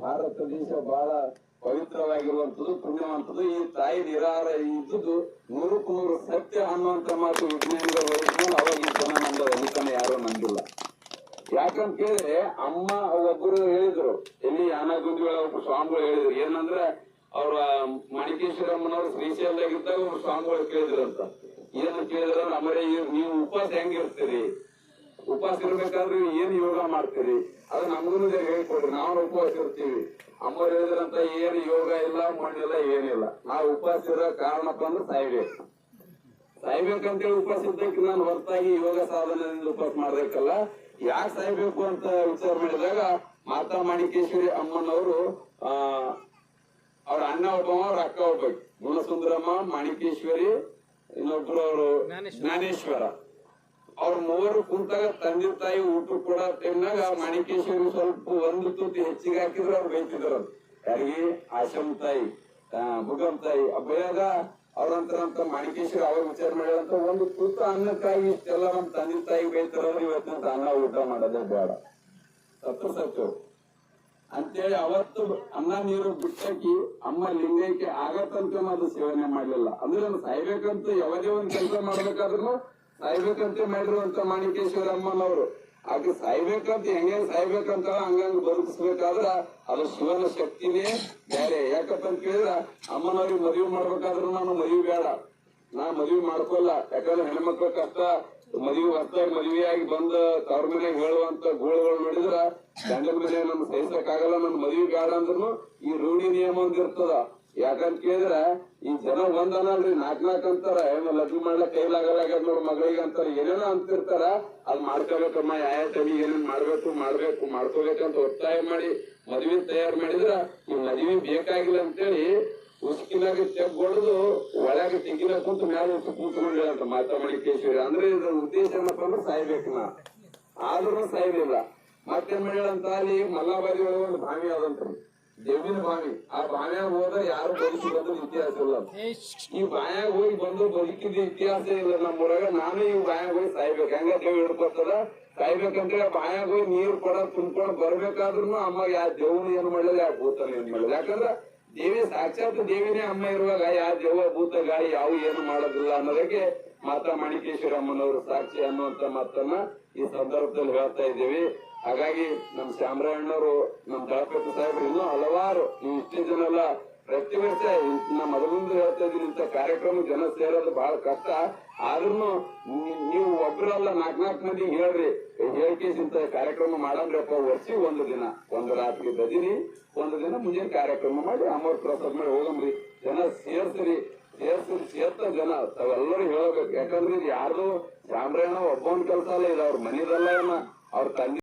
ಭಾರತ ದೇಶ ಬಹಳ ಪವಿತ್ರವಾಗಿರುವಂತದ್ದು, ಪುಣ್ಯವಂತದ್ದು. ಈ ತಾಯಿ ನಿರಾಹಾರ ಇದ್ದುದು 100% ಸತ್ಯ ಅನ್ನುವಂತ ಮಾತು ವಿಜ್ಞಾನಿಗಳು ಹೇಳಿದ್ಮೇಲೆ ಅವಾಗ ಈ ಜನ ನಂಬ ಅಧಿಕಾನ ಯಾರು ನಂಬಿಲ್ಲ. ಯಾಕಂತ ಕೇಳಿದ್ರೆ ಅಮ್ಮ ಒಬ್ಬರು ಹೇಳಿದ್ರು, ಎಲ್ಲಿ ಯಾನಗುಂದಿಗಳ ಒಬ್ಬರು ಸ್ವಾಮಿಗಳು ಹೇಳಿದ್ರು ಏನಂದ್ರೆ, ಅವ್ರ ಮಣಿಕೇಶ್ವರಮ್ಮನವ್ರು ಶ್ರೀಶೈಲದಾಗಿದ್ದಾಗ ಒಬ್ರು ಸ್ವಾಮಿಗಳು ಕೇಳಿದ್ರಂತ. ಏನು ಕೇಳಿದ್ರ, ಅಮರೇ ನೀವು ಉಪವಾಸ ಹೆಂಗಿರ್ತೀರಿ, ಉಪವಾಸ ಇರ್ಬೇಕಾದ್ರೆ ಏನ್ ಯೋಗ ಮಾಡ್ತೀರಿ, ಅದು ನಮಗೂ ಹೇಳ್ಕೊಡ್ರಿ, ನಾವು ಉಪವಾಸ ಇರ್ತೀವಿ. ಅಮ್ಮರು ಹೇಳಿದ್ರಂತ, ಏನ್ ಯೋಗ ಇಲ್ಲ ಮಣ್ಣಿಲ್ಲ ಏನಿಲ್ಲ, ನಾವು ಉಪವಾಸ ಇರೋ ಕಾರಣಪ್ಪ ಅಂದ್ರೆ ಸಾಯ್ಬೇಕಂತೇಳಿ ಉಪವಾಸ ಇದ್ದಕ್ಕೆ ನಾನು ಹೊರತಾಗಿ ಯೋಗ ಸಾಧನೆಯಿಂದ ಉಪವಾಸ ಮಾಡ್ಬೇಕಲ್ಲ. ಯಾಕೆ ಸಾಯ್ಬೇಕು ಅಂತ ವಿಚಾರ ಮಾಡಿದಾಗ ಮಾತಾ ಮಾಣಿಕೇಶ್ವರಿ ಅಮ್ಮನವರು ಅವ್ರ ಅಣ್ಣ ಒಬ್ಬ, ಅವ್ರ ಅಕ್ಕ ಒಬ್ಬ, ಗುಣಸುಂದರಮ್ಮ, ಮಾಣಿಕೇಶ್ವರಿ, ಇನ್ನೊಬ್ರು ಅವರು ಜ್ಞಾನೇಶ್ವರ. ಅವ್ರ ಮೂವರು ಕುಂತಾಗ ತಂದೆ ತಾಯಿ ಊಟ ಕೊಡೋ ಟೈಮ್ನಾಗ ಮಾಣಿಕೇಶ್ವರಿ ಸ್ವಲ್ಪ ಒಂದು ತುತ್ತು ಹೆಚ್ಚಿಗೆ ಹಾಕಿದ್ರು ಅವ್ರು ಬೈತಿದ್ರು. ಯಾರಿಗೆ? ಆಶಮ್ ತಾಯಿ, ಭುಗಮ್ ತಾಯಿ ಅಬ್ಬಯ್ಯಾಗ ಅವ್ರಂತ ಮಾಣಿಕೇಶ್ವರಿ ಅವಾಗ ವಿಚಾರ ಮಾಡ್ಯಾರಂತ, ಒಂದು ತುತ್ತು ಅನ್ನಕ್ಕಾಗಿ ಇಷ್ಟೆಲ್ಲ ನಮ್ ತಂದೆ ತಾಯಿ ಬೈತಾರಲ್ಲ, ಇವತ್ತಿನ ಅನ್ನ ಊಟ ಮಾಡೋದೇ ಬೇಡ, ಸತ್ತು ಅಂತೇಳಿ ಅವತ್ತು ಅನ್ನ ನೀರು ಬಿಟ್ಟಾಕಿ ಅಮ್ಮ ಲಿಂಗೈಕ್ಯ ಆಗತ್ತಂತ ಅದು ಸೇವನೆ ಮಾಡ್ಲಿಲ್ಲ. ಅಂದ್ರೆ ಸಾಯ್ಬೇಕಂತ ಯಾವುದೇ ಒಂದ್ ಕೆಲಸ ಮಾಡ್ಬೇಕಾದ್ರೂ ಸಾಯ್ಬೇಕಂತ ಮಾಡಿರುವಂತ ಮಾಣಿಕೇಶ್ವರ ಅಮ್ಮನವರು ಆಕೆ ಸಾಯ್ಬೇಕಂತ ಹೆಂಗ ಸಾಯ್ಬೇಕಂತ ಹಂಗಂಗ ಬದುಕಿಸ್ಬೇಕಾದ್ರ ಅದು ಶಿವನ ಶಕ್ತಿನೇ ಬೇರೆ. ಯಾಕಪ್ಪ ಅಂತ ಕೇಳಿದ್ರ, ಅಮ್ಮನವ್ರಿಗೆ ಮದುವೆ ಮಾಡ್ಬೇಕಾದ್ರೂ ನಾನು ಮದುವೆ ಬೇಡ, ನಾ ಮದುವೆ ಮಾಡ್ಕೊಲ್ಲ. ಯಾಕಂದ್ರೆ ಹೆಣ್ಮಕ್ಳ ಕಷ್ಟ, ಮದುವೆ ಹೊಸದಾಗಿ ಮದುವೆಯಾಗಿ ಬಂದ ತವ್ರ ಮನೆಗೆ ಹೇಳುವಂತ ಗೋಳುಗಳು ನೋಡಿದ್ರ ಗಂಡನ ಮನೆ ನಮ್ಗೆ ಸಹಿಸಕ್ಕಾಗಲ್ಲ, ನನ್ ಮದುವೆ ಬೇಡ ಅಂದ್ರೂ ಈ ರೂಢಿ ನಿಯಮ ಒಂದಿರ್ತದ. ಯಾಕಂತ ಕೇಳಿದ್ರ ಈ ಜನ ಒಂದನಲ್ರಿ, ನಾಲ್ಕ್ ಅಂತಾರ, ಲಗ್ನ ಮಾಡ್ಲಕ್ ಕೈಲಾಗಲ್ಲ ನೋಡ್ ಮಗಳಿಗೆ ಅಂತಾರ, ಏನೇನೋ ಅಂತಿರ್ತಾರ. ಅದ್ ಮಾಡ್ಕೋಬೇಕಮ್ಮ, ಯಾವ ಟೈಮಿಗೆ ಏನೇನ್ ಮಾಡ್ಕೋಬೇಕಂತ ಒತ್ತಾಯ ಮಾಡಿ ಮದ್ವೆ ತಯಾರು ಮಾಡಿದ್ರ ಈ ಮದ್ವೆ ಬೇಕಾಗಿಲ್ಲ ಅಂತೇಳಿ ಉಸ್ಕಿನಾಗ ತೆಗ್ಗೊಡ್ದು ಒಳಗೆ ತೆಗಿನ ಕುಂತು ಮ್ಯಾಲ ಉಸು ಕೂತ್ಕೊಂಡಿಲ್ಲ ಮಾತಾ ಮಾಣಿಕೇಶ್ವರಿ. ಅಂದ್ರೆ ಇದ್ರ ಉದ್ದೇಶ ಏನಪ್ಪ ಅಂದ್ರೆ ಸಾಯ್ಬೇಕು ನಾ, ಆದ್ರೂ ಸಾಯ್ಲಿಲ್ಲ. ಮತ್ತೇನ್ ಮಾಡಿಳಂತ, ಅಲ್ಲಿ ಮಲ್ಲಾಬಾದಿ ಒಳಗೆ ಒಂದು ಬಾವಿ ಆದಂತ್ರಿ, ದೇವಿನ ಬಾವಿ. ಆ ಬಾವ್ಯಾಗ ಹೋದ ಯಾರು ಬದುಕಿ ಬಂದ ಇತಿಹಾಸ ಇಲ್ಲ. ಈ ಬಾಯಾಗ ಹೋಗಿ ಬಂದು ಬದುಕಿದ ಇತಿಹಾಸ ಇಲ್ಲ ನಮ್ಮೂರಾಗ. ನಾನು ಈ ಬಾಯಾಗ ಹೋಗಿ ಸಾಯ್ಬೇಕು, ಹೆಂಗ ದೇವ್ ಹಿಡ್ಕೊತದ ಸಾಯ್ಬೇಕಂದ್ರೆ ಬಾಯಾಗ ಹೋಗಿ ನೀರ್ ಕೊಡ ತುಂಬ್ಕೊಂಡು ಬರ್ಬೇಕಾದ್ರೂ ಅಮ್ಮ ಯಾವ ದೇವ್ನು ಏನ್ ಮಾಡಲಿಲ್ಲ, ಯಾವ ಭೂತನ ಏನ್ ಮಾಡಲಿಲ್ಲ. ಯಾಕಂದ್ರ ದೇವಿ ಸಾಕ್ಷಾತ್ ದೇವಿನೇ ಅಮ್ಮ ಇರುವಾಗ ಯಾವ ದೇವ ಭೂತ ಗಾಳಿ ಯಾವ ಏನು ಮಾಡೋದಿಲ್ಲ ಅನ್ನೋದಕ್ಕೆ ಮಾತಾ ಮಾಣಿಕೇಶ್ವರ ಅಮ್ಮನವರು ಸಾಕ್ಷಿ ಅನ್ನುವಂತ ಮಾತನ್ನ ಈ ಸಂದರ್ಭದಲ್ಲಿ ಹೇಳ್ತಾ ಇದ್ದೀವಿ. ಹಾಗಾಗಿ ನಮ್ ಶ್ಯಾಮರಾಯಣ್ಣವರು, ನಮ್ ದಳಪತಿ ಸಾಹೇಬ್ರು, ಇನ್ನೂ ಹಲವಾರು, ನೀವು ಇಷ್ಟೇ ಜನ ಅಲ್ಲ, ಪ್ರತಿ ವರ್ಷ ನಾ ಮೊದಲಿಂದ ಹೇಳ್ತಾ ಇದ್ದೀನಿ, ಇಂಥ ಕಾರ್ಯಕ್ರಮ ಜನ ಸೇರೋದು ಬಹಳ ಕಷ್ಟ. ಆದ್ರೂ ನೀವು ಒಬ್ರಲ್ಲ 4 ಮಂದಿ ಹೇಳ್ರಿ, ಹೇಳ್ಕೇಸಿ ಇಂಥ ಕಾರ್ಯಕ್ರಮ ಮಾಡಂದ್ರಪ್ಪ, ವರ್ಷಿ ಒಂದು ದಿನ, ಒಂದು ರಾತ್ರಿ ಬದಿರಿ, ಒಂದು ದಿನ ಮುಂಜಾನೆ ಕಾರ್ಯಕ್ರಮ ಮಾಡಿ ಅಮೌಂಟ್ ಪ್ರಸಾದ ಮಾಡಿ ಹೋಗಮ್ರಿ. ಜನ ಸೇರ್ತ ಜನ ತಾವೆಲ್ಲರೂ ಹೇಳ್ಬೇಕು. ಯಾಕಂದ್ರೆ ಇದು ಯಾರ್ದು ಶ್ಯಾಮರಾಯಣ್ಣ ಒಬ್ಬನ ಕೆಲಸ ಅಲ್ಲ, ಇದು ಅವ್ರ ಮನೆದಲ್ಲ, ಅವ್ರ ತಂದೆ